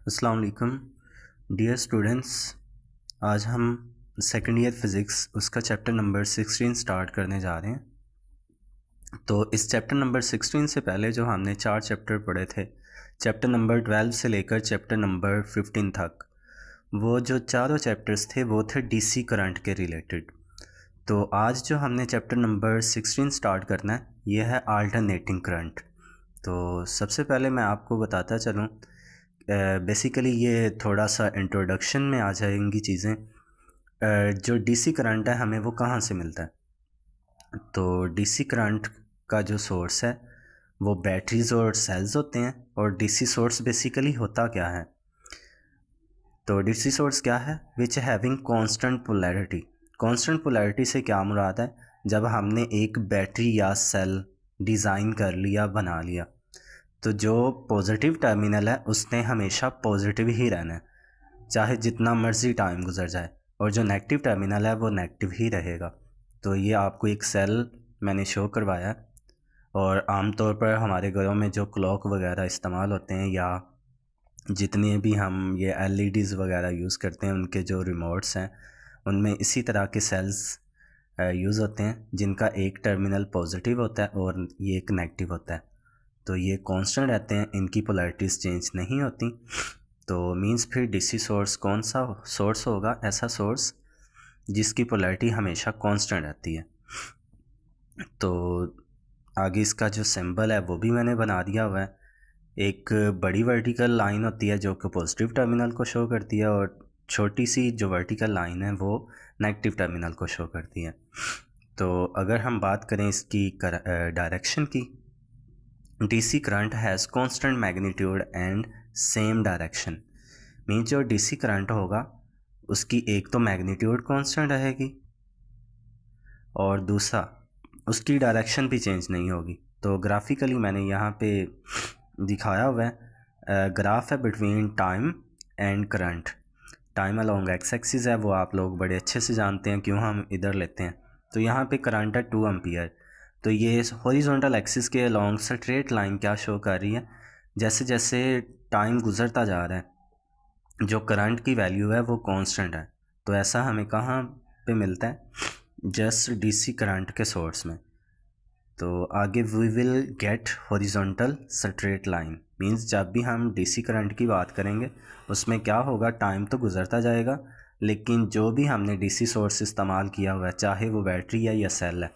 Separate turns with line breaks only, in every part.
अस्सलाम वालेकुम dear students. आज हम सेकेंड ईयर फ़िज़िक्स उसका चैप्टर नंबर 16 स्टार्ट करने जा रहे हैं। तो इस चैप्टर नंबर 16 से पहले जो हमने 4 चैप्टर पढ़े थे, चैप्टर नंबर 12 से लेकर चैप्टर नंबर 15 तक, वो जो चारों चैप्टर्स थे वो थे डीसी करंट के रिलेटेड। तो आज जो हमने चैप्टर नंबर 16 स्टार्ट करना है ये है अल्टरनेटिंग करंट। तो सबसे पहले मैं आपको बताता चलूँ, बेसिकली ये थोड़ा सा इंट्रोडक्शन में आ जाएंगी चीज़ें। जो डीसी करंट है हमें वो कहाँ से मिलता है। तो डीसी करंट का जो सोर्स है वो बैटरीज और सेल्स होते हैं। और डीसी सोर्स बेसिकली होता क्या है, तो डीसी सोर्स क्या है, which having constant polarity. Constant polarity से क्या मुराद है, जब हमने एक बैटरी या सेल डिज़ाइन कर लिया, बना लिया, तो जो पॉजिटिव टर्मिनल है उसने हमेशा पॉजिटिव ही रहना है, चाहे जितना मर्ज़ी टाइम गुजर जाए, और जो नेगेटिव टर्मिनल है वो नेगेटिव ही रहेगा। तो ये आपको एक सेल मैंने शो करवाया है। और आमतौर पर हमारे घरों में जो क्लॉक वगैरह इस्तेमाल होते हैं या जितने भी हम ये एलईडीज़ वगैरह यूज़ करते हैं, उनके जो रिमोट्स हैं उनमें इसी तरह के सेल्स यूज़ होते हैं, जिनका एक टर्मिनल पॉजिटिव होता है और ये एक नेगेटिव होता है। तो ये कांस्टेंट रहते हैं, इनकी पोलैरिटीज़ चेंज नहीं होती। तो मींस फिर डीसी सोर्स कौन सा सोर्स होगा, ऐसा सोर्स जिसकी पोलैरिटी हमेशा कांस्टेंट रहती है। तो आगे इसका जो सिंबल है वो भी मैंने बना दिया हुआ है। एक बड़ी वर्टिकल लाइन होती है जो कि पॉजिटिव टर्मिनल को शो करती है, और छोटी सी जो वर्टिकल लाइन है वो नेगेटिव टर्मिनल को शो करती है। तो अगर हम बात करें इसकी डायरेक्शन की, DC current has constant magnitude and same direction. Mean जो डीसी करंट होगा उसकी एक तो मैग्नीट्यूड कांस्टेंट रहेगी और दूसरा उसकी डायरेक्शन भी चेंज नहीं होगी। तो ग्राफिकली मैंने यहाँ पे दिखाया हुआ है, ग्राफ है between time and current. Time along x axis है, वो आप लोग बड़े अच्छे से जानते हैं, क्यों हम इधर लेते हैं। तो यहाँ पे करंट है 2 एम्पियर। तो ये हॉरिजॉन्टल एक्सिस के अलोंग स्ट्रेट लाइन क्या शो कर रही है, जैसे जैसे टाइम गुजरता जा रहा है जो करंट की वैल्यू है वो कांस्टेंट है। तो ऐसा हमें कहाँ पे मिलता है, जस्ट डीसी करंट के सोर्स में। तो आगे we will get horizontal straight line, means जब भी हम डीसी करंट की बात करेंगे उसमें क्या होगा, टाइम तो गुजरता जाएगा लेकिन जो भी हमने डीसी सोर्स इस्तेमाल किया हुआ है, चाहे वो बैटरी है या सेल है,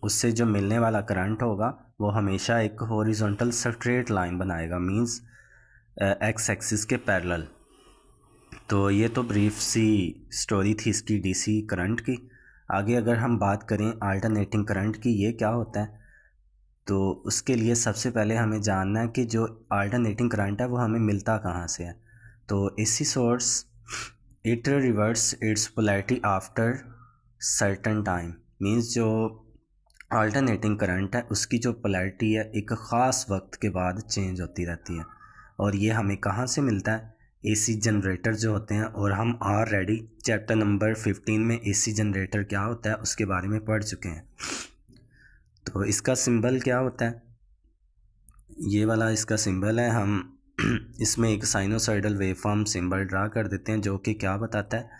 उससे जो मिलने वाला करंट होगा वो हमेशा एक हॉरिजॉन्टल स्ट्रेट लाइन बनाएगा, मींस एक्स एक्सिस के पैरेलल। तो ये तो ब्रीफ सी स्टोरी थी इसकी डीसी करंट की। आगे अगर हम बात करें अल्टरनेटिंग करंट की, ये क्या होता है, तो उसके लिए सबसे पहले हमें जानना है कि जो अल्टरनेटिंग करंट है वो हमें मिलता कहाँ से है। तो AC source it reverse it's polarity after certain time. Means जो अल्टरनेटिंग करंट है उसकी जो पोलैरिटी है एक ख़ास वक्त के बाद चेंज होती रहती है। और ये हमें कहाँ से मिलता है, एसी जनरेटर जो होते हैं। और हम ऑलरेडी चैप्टर नंबर 15 में एसी जनरेटर क्या होता है उसके बारे में पढ़ चुके हैं। तो इसका सिंबल क्या होता है, ये वाला इसका सिंबल है। हम इसमें एक साइनोसॉइडल वेवफॉर्म सिंबल ड्रा कर देते हैं, जो कि क्या बताता है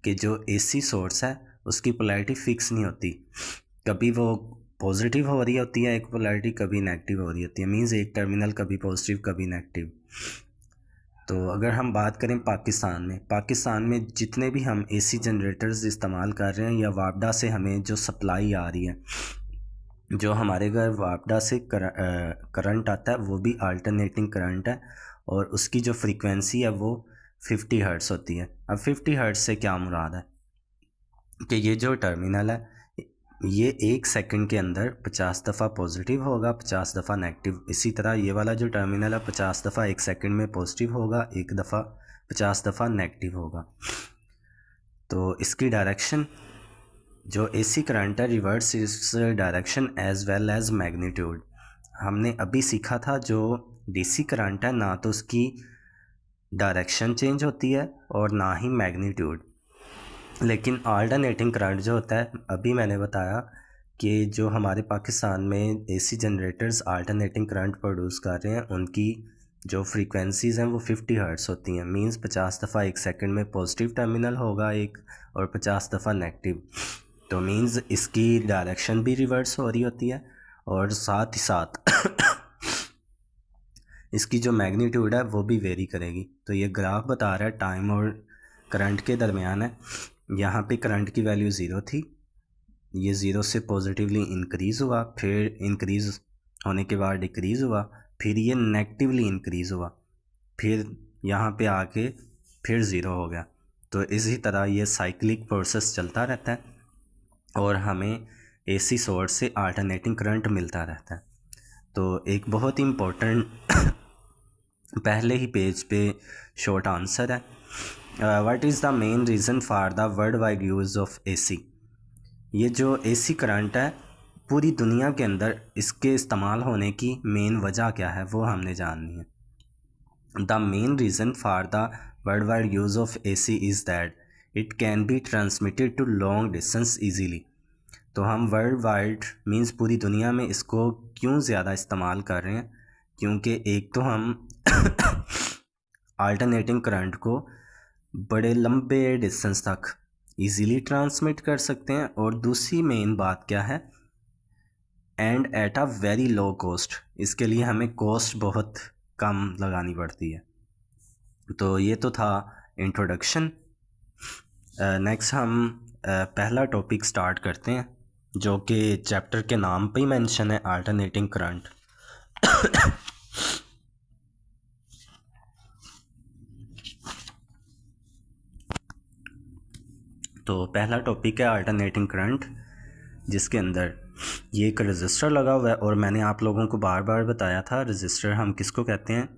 कि जो एसी सोर्स है उसकी पोलैरिटी फिक्स नहीं होती, कभी वो पॉजिटिव हो रही होती है एक पोलैरिटी, कभी नेगेटिव हो रही होती है, मींस एक टर्मिनल कभी पॉजिटिव कभी नेगेटिव। तो अगर हम बात करें पाकिस्तान में जितने भी हम एसी जनरेटर्स इस्तेमाल कर रहे हैं या वापडा से हमें जो सप्लाई आ रही है, जो हमारे घर वापडा से करंट आता है वो भी अल्टरनेटिंग करंट है, और उसकी जो फ्रीक्वेंसी है वो 50 हर्ट्ज़ होती है। अब 50 हर्ट्ज़ से क्या मुराद है कि ये जो टर्मिनल है ये 1 सेकंड के अंदर 50 दफ़ा पॉजिटिव होगा, 50 दफ़ा नेगेटिव। इसी तरह ये वाला जो टर्मिनल है 50 दफ़ा 1 सेकंड में पॉजिटिव होगा, 50 दफ़ा नेगेटिव होगा। तो इसकी डायरेक्शन जो एसी करंट है रिवर्स इस direction as well as magnitude. हमने अभी सीखा था जो डीसी करंट है ना तो उसकी डायरेक्शन चेंज होती है और ना ही मैग्नीट्यूड, लेकिन अल्टरनेटिंग करंट जो होता है, अभी मैंने बताया कि जो हमारे पाकिस्तान में AC generators alternating current produce कर रहे हैं उनकी जो फ्रीक्वेंसीज़ हैं वो 50 हर्ट्ज़ होती हैं। मींस 50 दफ़ा एक सेकंड में पॉजिटिव टर्मिनल होगा एक, और 50 दफ़ा नेगेटिव। तो मींस इसकी डायरेक्शन भी रिवर्स हो रही होती है, और साथ ही साथ इसकी जो मैग्नीट्यूड है वो भी वेरी करेगी। तो ये ग्राफ बता रहा है टाइम और करंट के दरमियान है। यहाँ पे करंट की वैल्यू ज़ीरो थी, ये ज़ीरो से पॉजिटिवली इंक्रीज़ हुआ, फिर इंक्रीज़ होने के बाद डिक्रीज़ हुआ, फिर ये नेगेटिवली इंक्रीज़ हुआ, फिर यहाँ पे आके फिर ज़ीरो हो गया। तो इसी तरह ये साइक्लिक प्रोसेस चलता रहता है और हमें एसी सोर्स से अल्टरनेटिंग करंट मिलता रहता है। तो एक बहुत ही इम्पोर्टेंट पहले ही पेज पे शॉर्ट आंसर है, what is the main reason for the world wide use of AC. ये जो एसी करंट है पूरी दुनिया के अंदर इसके इस्तेमाल होने की मेन वजह क्या है वो हमने जाननी है। The main reason for the world wide use of AC is that it can be transmitted to long distance easily. तो हम वर्ल्ड वाइड मीन्स पूरी दुनिया में इसको क्यों ज़्यादा इस्तेमाल कर रहे हैं, क्योंकि एक तो हम अल्टरनेटिंग करंट को बड़े लंबे डिस्टेंस तक इजीली ट्रांसमिट कर सकते हैं, और दूसरी मेन बात क्या है, and at a very low cost. इसके लिए हमें कॉस्ट बहुत कम लगानी पड़ती है। तो ये तो था इंट्रोडक्शन। नेक्स्ट हम पहला टॉपिक स्टार्ट करते हैं जो कि चैप्टर के नाम पे ही मेंशन है, अल्टरनेटिंग करंट। तो पहला टॉपिक है अल्टरनेटिंग करंट, जिसके अंदर ये एक रजिस्टर लगा हुआ है। और मैंने आप लोगों को बार बार बताया था रजिस्टर हम किसको कहते हैं,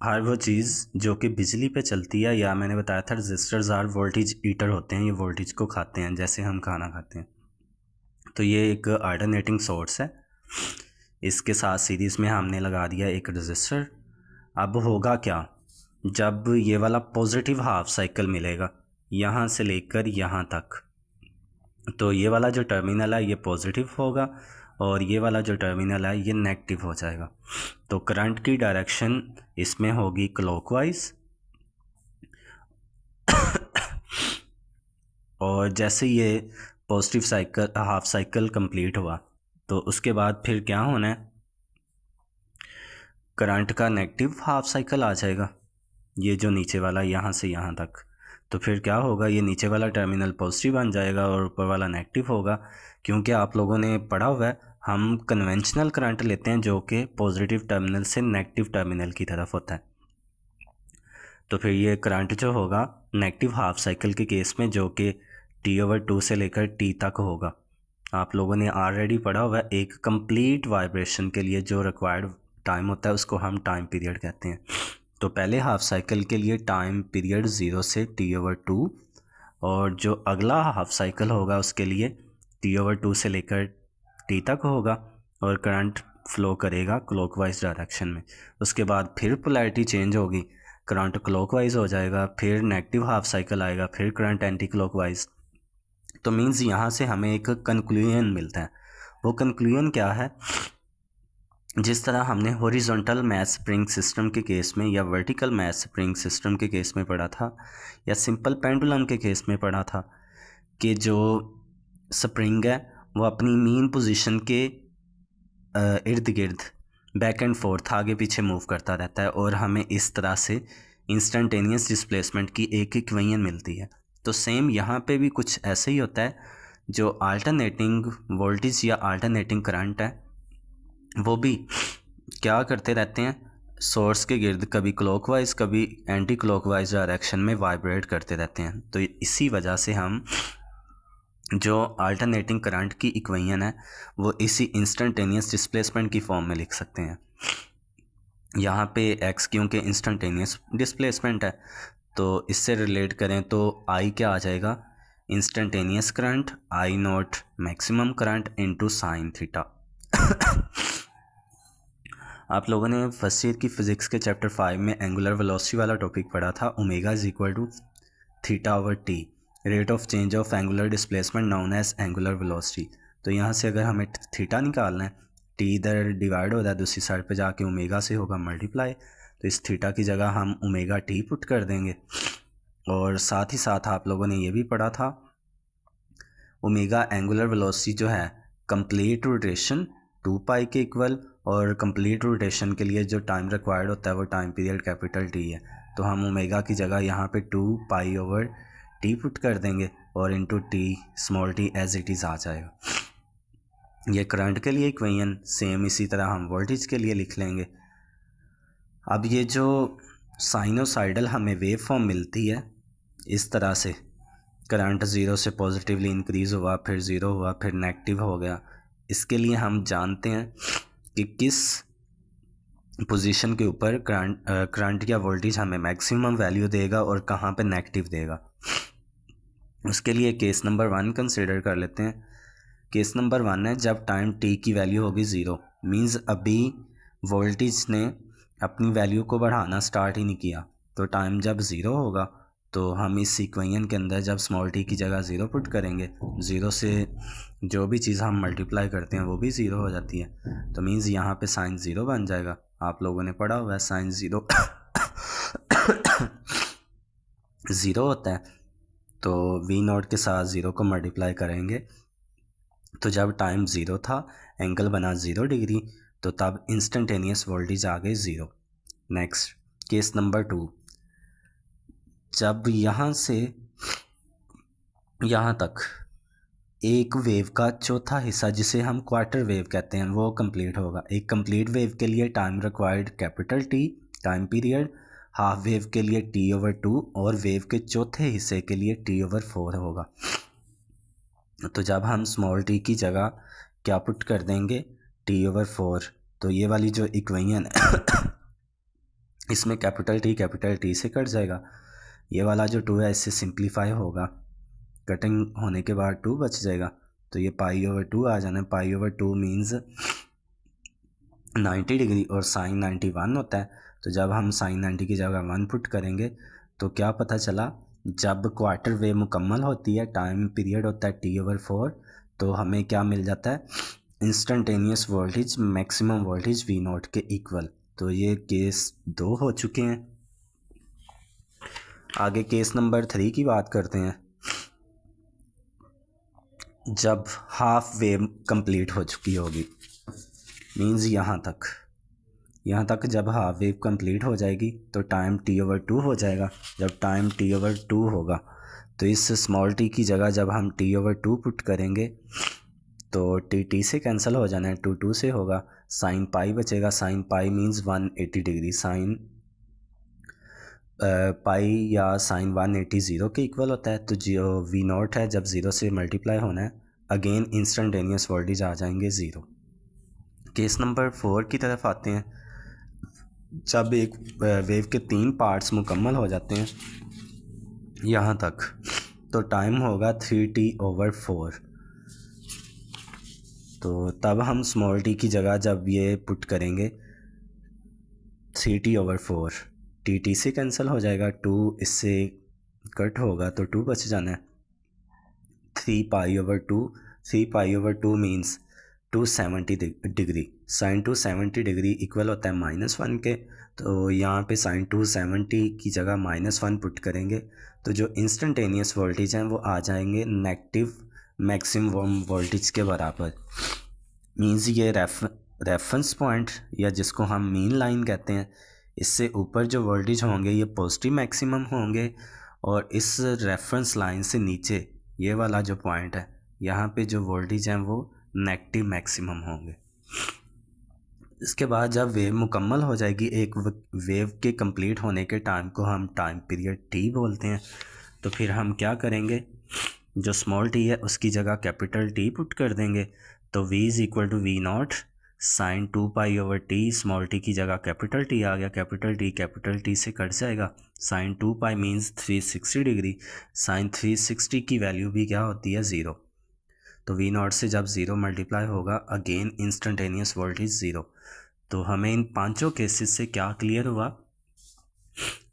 हर वो चीज़ जो कि बिजली पे चलती है, या मैंने बताया था रजिस्टर्स आर वोल्टेज ईटर होते हैं, ये वोल्टेज को खाते हैं जैसे हम खाना खाते हैं। तो ये एक अल्टरनेटिंग सोर्स है, इसके साथ सीरीज़ में हमने लगा दिया एक रजिस्टर। अब होगा क्या, जब ये वाला पॉजिटिव हाफ साइकिल मिलेगा यहाँ से लेकर यहाँ तक, तो ये वाला जो टर्मिनल है ये पॉजिटिव होगा और ये वाला जो टर्मिनल है ये नेगेटिव हो जाएगा। तो करंट की डायरेक्शन इसमें होगी क्लॉकवाइज, और जैसे ये positive cycle half cycle complete हुआ तो उसके बाद फिर क्या होना है, करंट का नेगेटिव हाफ साइकिल आ जाएगा, ये जो नीचे वाला यहाँ से यहाँ तक। तो फिर क्या होगा, ये नीचे वाला टर्मिनल पॉजिटिव बन जाएगा और ऊपर वाला नेगेटिव होगा, क्योंकि आप लोगों ने पढ़ा हुआ है हम कन्वेंशनल करंट लेते हैं जो कि पॉजिटिव टर्मिनल से नेगेटिव टर्मिनल की तरफ होता है। तो फिर ये करंट जो होगा नेगेटिव हाफ साइकिल के केस में, जो कि T/2 से लेकर T तक होगा, आप लोगों ने ऑलरेडी पढ़ा हुआ है। एक कंप्लीट वाइब्रेशन के लिए जो रिक्वायर्ड टाइम होता है उसको हम टाइम पीरियड कहते हैं। तो पहले हाफ साइकिल के लिए टाइम पीरियड 0 से T/2, और जो अगला हाफ साइकिल होगा उसके लिए T/2 से लेकर T तक होगा, और करंट फ्लो करेगा क्लॉकवाइज डायरेक्शन में। उसके बाद फिर पोलैरिटी चेंज होगी, करंट क्लॉकवाइज हो जाएगा, फिर नेगेटिव हाफ साइकिल आएगा, फिर करंट एंटी क्लॉकवाइज। तो मीन्स यहाँ से हमें एक कंक्लूजन मिलता है। वो कंक्लूजन क्या है, जिस तरह हमने हॉरिजॉन्टल मैस स्प्रिंग सिस्टम के केस में या वर्टिकल मैस स्प्रिंग सिस्टम के केस में पढ़ा था, या सिंपल पेंडुलम के केस में पढ़ा था, कि जो स्प्रिंग है वो अपनी मीन पोजीशन के इर्द गिर्द बैक एंड फोर्थ आगे पीछे मूव करता रहता है, और हमें इस तरह से इंस्टेंटेनियस डिस्प्लेसमेंट की एक इक्वेशन मिलती है। तो सेम यहाँ पे भी कुछ ऐसे ही होता है, जो अल्टरनेटिंग वोल्टेज या अल्टरनेटिंग करंट है वो भी क्या करते रहते हैं, सोर्स के गिर्द कभी क्लॉकवाइज कभी एंटी क्लॉकवाइज डायरेक्शन में वाइब्रेट करते रहते हैं। तो इसी वजह से हम जो अल्टरनेटिंग करंट की इक्वेशन है वो इसी इंस्टेंटेनियस डिस्प्लेसमेंट की फॉर्म में लिख सकते हैं। यहाँ पे x क्योंकि इंस्टेंटेनियस डिस्प्लेसमेंट है, तो इससे रिलेट करें तो I क्या आ जाएगा, instantaneous current I0 maximum current into sine theta. आप लोगों ने फर्स्ट ईयर की फिज़िक्स के चैप्टर 5 में एंगुलर वेलोसिटी वाला टॉपिक पढ़ा था, omega is equal to θ/t, rate of change of angular displacement known as angular velocity. तो यहाँ से अगर हमें थीटा निकालना है, t इधर डिवाइड हो रहा है, दूसरी साइड पे जाके ओमेगा से होगा मल्टीप्लाई, तो इस थीटा की जगह हम ओमेगा टी पुट कर देंगे। और साथ ही साथ आप लोगों ने ये भी पढ़ा था ओमेगा एंगुलर वेलोसिटी जो है कंप्लीट रोटेशन 2 पाई के इक्वल, और कंप्लीट रोटेशन के लिए जो टाइम रिक्वायर्ड होता है वो टाइम पीरियड कैपिटल टी है। तो हम ओमेगा की जगह यहाँ पे 2 पाई ओवर टी पुट कर देंगे और into T small t as it is आ जाएगा। ये करंट के लिए इक्वेशन सेम इसी तरह हम वोल्टेज के लिए लिख लेंगे। अब ये जो साइनोसाइडल हमें वेव फॉर्म मिलती है इस तरह से, करंट ज़ीरो से पॉजिटिवली इंक्रीज़ हुआ, फिर ज़ीरो हुआ, फिर नेगेटिव हो गया, इसके लिए हम जानते हैं कि किस पोजीशन के ऊपर करंट या वोल्टेज हमें मैक्सिमम वैल्यू देगा और कहाँ पे नेगेटिव देगा। उसके लिए केस नंबर 1 कंसिडर कर लेते हैं। केस नंबर 1 है जब टाइम टी की वैल्यू होगी ज़ीरो, मींस अभी वोल्टेज ने अपनी वैल्यू को बढ़ाना स्टार्ट ही नहीं किया। तो टाइम जब ज़ीरो होगा तो हम इस इक्वेशन के अंदर जब स्मॉल टी की जगह ज़ीरो पुट करेंगे, ज़ीरो से जो भी चीज़ हम मल्टीप्लाई करते हैं वो भी ज़ीरो हो जाती है। तो मींस यहाँ पे साइन ज़ीरो बन जाएगा। आप लोगों ने पढ़ा हुआ है साइन ज़ीरो ज़ीरो होता है, तो वी नॉट के साथ ज़ीरो को मल्टीप्लाई करेंगे तो जब टाइम ज़ीरो था एंगल बना 0 डिग्री, तो तब इंस्टेंटेनियस वोल्टेज आ गई ज़ीरो। नेक्स्ट केस नंबर 2, जब यहाँ से यहाँ तक एक वेव का चौथा हिस्सा जिसे हम क्वार्टर वेव कहते हैं वो कंप्लीट होगा। एक कंप्लीट वेव के लिए time required capital T time period, half wave के लिए t/2 और वेव के चौथे हिस्से के लिए t/4 होगा। तो जब हम स्मॉल टी की जगह क्या पुट कर देंगे t/4, तो ये वाली जो इक्वेशन है इसमें कैपिटल टी से कट जाएगा। ये वाला जो 2 है इससे सिंप्लीफाई होगा, कटिंग होने के बाद 2 बच जाएगा। तो ये π/2 आ जाना है। π/2 मीन्स 90 डिग्री और साइन 91 होता है। तो जब हम साइन 90 की जगह 1 पुट करेंगे तो क्या पता चला, जब क्वार्टर वेव मुकम्मल होती है टाइम पीरियड होता है t/4, तो हमें क्या मिल जाता है instantaneous voltage maximum voltage V not के इक्वल। तो ये केस 2 हो चुके हैं। आगे केस नंबर 3 की बात करते हैं। जब हाफ वेव कंप्लीट हो चुकी होगी, मीन्स यहाँ तक जब हाफ वेव कंप्लीट हो जाएगी तो टाइम t/2 हो जाएगा। जब टाइम t/2 होगा तो इस स्मॉल टी की जगह जब हम t/2 पुट करेंगे तो t से कैंसिल हो जाना है, 2 से होगा, साइन पाई बचेगा। Sine pi means 180 degree, sine pi या साइन 180 ज़ीरो के इक्वल होता है। तो जो वी नॉट है जब ज़ीरो से मल्टीप्लाई होना है, अगेन इंस्टेंटेनियस वोल्टेज आ जाएंगे ज़ीरो। केस नंबर 4 की तरफ आते हैं। जब एक वेव के 3 पार्ट्स मुकम्मल हो जाते हैं यहाँ तक, तो टाइम होगा 3t/4। तो तब हम स्मॉल टी की जगह जब ये पुट करेंगे 3t/4, टी से कैंसिल हो जाएगा, 2 इससे कट होगा तो 2 बच जाना है। 3π/2 मीन्स 270 डिग्री, साइन 270 डिग्री इक्वल होता है -1 के। तो यहाँ पे साइन 270 की जगह -1 पुट करेंगे तो जो इंस्टेंटेनियस वोल्टेज हैं वो आ जाएंगे नेगेटिव मैक्सिमम वोल्टेज के बराबर। मीन्स ये रेफरेंस पॉइंट या जिसको हम मीन लाइन कहते हैं, इससे ऊपर जो वोल्टेज होंगे ये पॉजिटिव मैक्सिमम होंगे, और इस रेफरेंस लाइन से नीचे ये वाला जो पॉइंट है यहाँ पे जो वोल्टेज हैं वो नेगेटिव मैक्सिमम होंगे। इसके बाद जब वेव मुकम्मल हो जाएगी, एक वेव के कंप्लीट होने के टाइम को हम टाइम पीरियड टी बोलते हैं। तो फिर हम क्या करेंगे, जो स्मॉल टी है उसकी जगह कैपिटल टी पुट कर देंगे। तो v = v0 sign 2π/t, small T की जगह कैपिटल टी आ गया, कैपिटल टी से कट जाएगा। साइन 2π मीन्स 360 डिग्री, साइन 360 की वैल्यू भी क्या होती है 0। तो v0 से जब 0 मल्टीप्लाई होगा अगेन इंस्टेंटेनियस वोल्टेज 0। तो हमें इन पांचों केसेस से क्या क्लियर हुआ,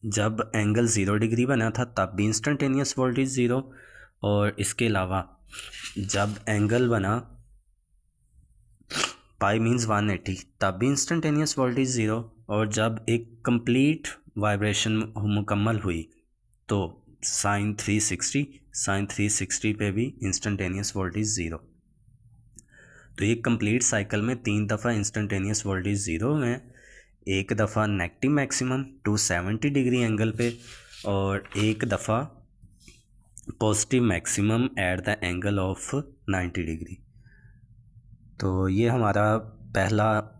जब एंगल 0 डिग्री बना था तब भी इंस्टेंटेनियस वोल्टेज 0, और इसके अलावा जब एंगल बना पाई मीन्स 180 तब भी इंस्टेंटेनियस वोल्टेज 0, और जब एक कंप्लीट वाइब्रेशन मुकम्मल हुई तो साइन 360 पे भी इंस्टेंटेनियस वोल्टेज ज़ीरो। तो ये कंप्लीट साइकिल में 3 दफ़ा इंस्टेंटेनियस वोल्टेज ज़ीरो में, एक दफ़ा नेगेटिव मैक्सिमम 270 डिग्री एंगल पे और एक दफ़ा positive maximum at the angle of 90 degree. तो ये हमारा पहला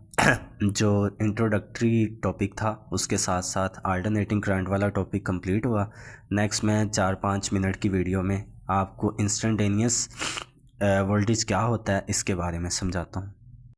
जो इंट्रोडक्टरी टॉपिक था उसके साथ साथ अल्टरनेटिंग करंट वाला टॉपिक कंप्लीट हुआ। नेक्स्ट मैं 4-5 मिनट की वीडियो में आपको इंस्टेंटेनियस वोल्टेज क्या होता है इसके बारे में समझाता हूँ।